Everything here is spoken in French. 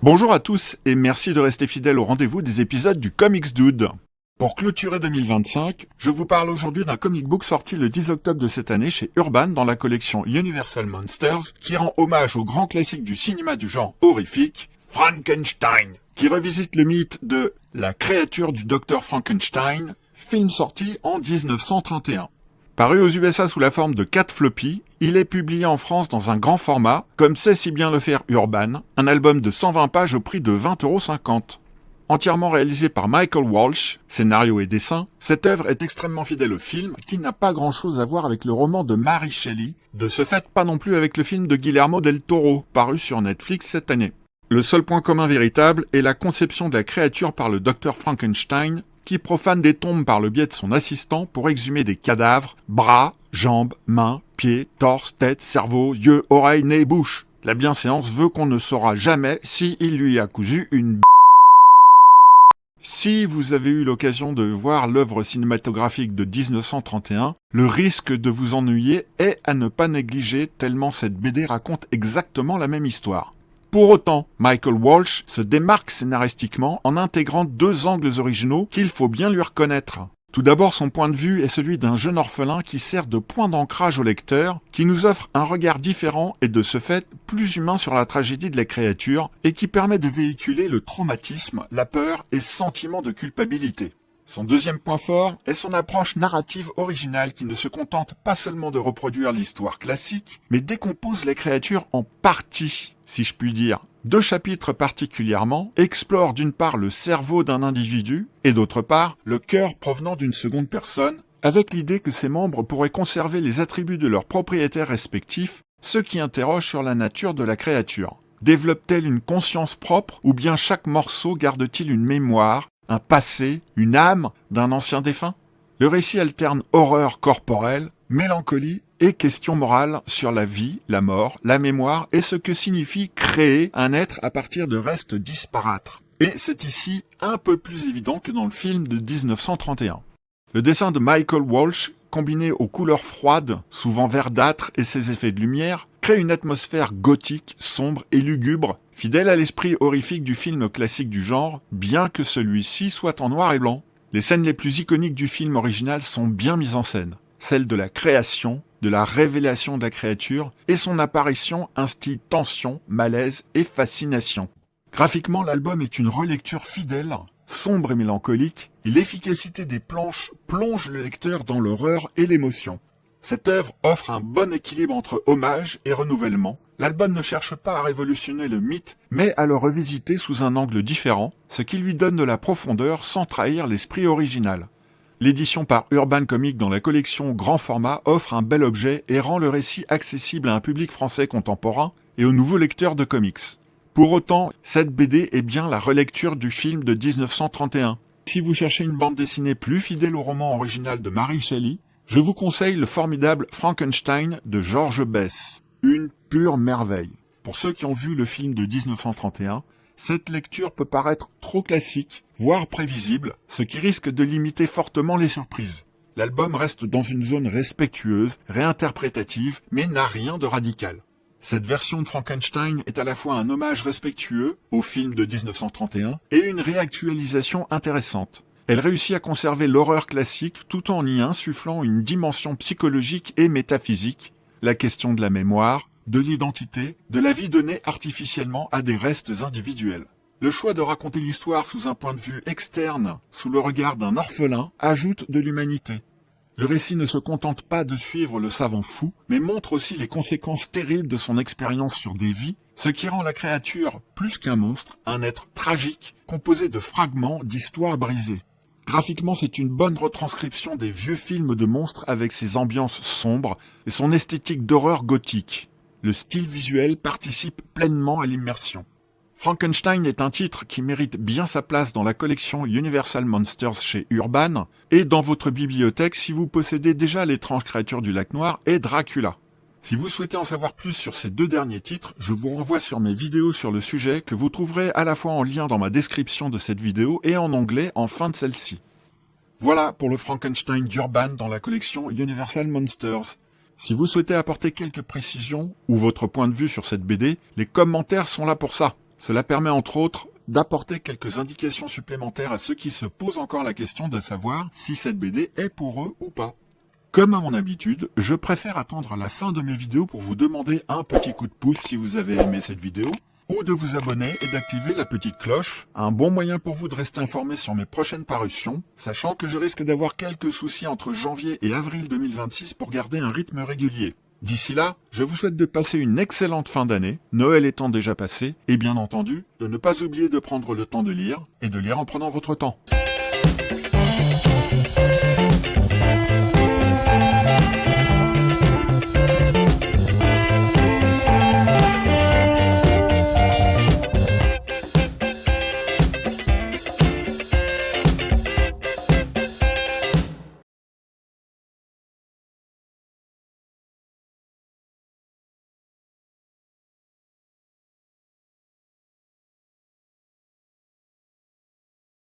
Bonjour à tous et merci de rester fidèles au rendez-vous des épisodes du Comics Dude. Pour clôturer 2025, je vous parle aujourd'hui d'un comic book sorti le 10 octobre de cette année chez Urban dans la collection Universal Monsters qui rend hommage au grand classique du cinéma du genre horrifique, Frankenstein, qui revisite le mythe de la créature du docteur Frankenstein, film sorti en 1931. Paru aux USA sous la forme de 4 floppies, il est publié en France dans un grand format, comme sait si bien le faire Urban, un album de 120 pages au prix de 20,50 €. Entièrement réalisé par Michael Walsh, scénario et dessin, cette œuvre est extrêmement fidèle au film, qui n'a pas grand-chose à voir avec le roman de Mary Shelley, de ce fait pas non plus avec le film de Guillermo del Toro, paru sur Netflix cette année. Le seul point commun véritable est la conception de la créature par le docteur Frankenstein, qui profane des tombes par le biais de son assistant pour exhumer des cadavres, bras, jambes, mains, pieds, torse, tête, cerveau, yeux, oreilles, nez, bouche. La bienséance veut qu'on ne saura jamais si il lui a cousu une Si vous avez eu l'occasion de voir l'œuvre cinématographique de 1931, le risque de vous ennuyer est à ne pas négliger tellement cette BD raconte exactement la même histoire. Pour autant, Michael Walsh se démarque scénaristiquement en intégrant 2 angles originaux qu'il faut bien lui reconnaître. Tout d'abord, son point de vue est celui d'un jeune orphelin qui sert de point d'ancrage au lecteur, qui nous offre un regard différent et de ce fait plus humain sur la tragédie de la créature et qui permet de véhiculer le traumatisme, la peur et le sentiment de culpabilité. Son deuxième point fort est son approche narrative originale qui ne se contente pas seulement de reproduire l'histoire classique, mais décompose les créatures en parties, si je puis dire. 2 chapitres particulièrement explorent d'une part le cerveau d'un individu et d'autre part le cœur provenant d'une seconde personne, avec l'idée que ses membres pourraient conserver les attributs de leurs propriétaires respectifs, ce qui interroge sur la nature de la créature. Développe-t-elle une conscience propre ou bien chaque morceau garde-t-il une mémoire, un passé, une âme d'un ancien défunt? Le récit alterne horreur corporelle, mélancolie et questions morales sur la vie, la mort, la mémoire et ce que signifie créer un être à partir de restes disparates. Et c'est ici un peu plus évident que dans le film de 1931. Le dessin de Michael Walsh, combiné aux couleurs froides, souvent verdâtres et ses effets de lumière, crée une atmosphère gothique, sombre et lugubre, fidèle à l'esprit horrifique du film classique du genre, bien que celui-ci soit en noir et blanc. Les scènes les plus iconiques du film original sont bien mises en scène. Celle de la création, de la révélation de la créature, et son apparition instille tension, malaise et fascination. Graphiquement, l'album est une relecture fidèle, sombre et mélancolique, et l'efficacité des planches plonge le lecteur dans l'horreur et l'émotion. Cette œuvre offre un bon équilibre entre hommage et renouvellement. L'album ne cherche pas à révolutionner le mythe, mais à le revisiter sous un angle différent, ce qui lui donne de la profondeur sans trahir l'esprit original. L'édition par Urban Comics dans la collection grand format offre un bel objet et rend le récit accessible à un public français contemporain et aux nouveaux lecteurs de comics. Pour autant, cette BD est bien la relecture du film de 1931. Si vous cherchez une bande dessinée plus fidèle au roman original de Mary Shelley, je vous conseille le formidable Frankenstein de George Bess. Une pure merveille. Pour ceux qui ont vu le film de 1931, cette lecture peut paraître trop classique, voire prévisible, ce qui risque de limiter fortement les surprises. L'album reste dans une zone respectueuse, réinterprétative, mais n'a rien de radical. Cette version de Frankenstein est à la fois un hommage respectueux au film de 1931 et une réactualisation intéressante. Elle réussit à conserver l'horreur classique tout en y insufflant une dimension psychologique et métaphysique, la question de la mémoire, de l'identité, de la vie donnée artificiellement à des restes individuels. Le choix de raconter l'histoire sous un point de vue externe, sous le regard d'un orphelin, ajoute de l'humanité. Le récit ne se contente pas de suivre le savant fou, mais montre aussi les conséquences terribles de son expérience sur des vies, ce qui rend la créature, plus qu'un monstre, un être tragique, composé de fragments d'histoires brisées. Graphiquement, c'est une bonne retranscription des vieux films de monstres avec ses ambiances sombres et son esthétique d'horreur gothique. Le style visuel participe pleinement à l'immersion. Frankenstein est un titre qui mérite bien sa place dans la collection Universal Monsters chez Urban et dans votre bibliothèque si vous possédez déjà l'étrange créature du lac noir et Dracula. Si vous souhaitez en savoir plus sur ces 2 derniers titres, je vous renvoie sur mes vidéos sur le sujet que vous trouverez à la fois en lien dans ma description de cette vidéo et en onglet en fin de celle-ci. Voilà pour le Frankenstein d'Urban dans la collection Universal Monsters. Si vous souhaitez apporter quelques précisions ou votre point de vue sur cette BD, les commentaires sont là pour ça. Cela permet entre autres d'apporter quelques indications supplémentaires à ceux qui se posent encore la question de savoir si cette BD est pour eux ou pas. Comme à mon habitude, je préfère attendre la fin de mes vidéos pour vous demander un petit coup de pouce si vous avez aimé cette vidéo, ou de vous abonner et d'activer la petite cloche, un bon moyen pour vous de rester informé sur mes prochaines parutions, sachant que je risque d'avoir quelques soucis entre janvier et avril 2026 pour garder un rythme régulier. D'ici là, je vous souhaite de passer une excellente fin d'année, Noël étant déjà passé, et bien entendu, de ne pas oublier de prendre le temps de lire, et de lire en prenant votre temps.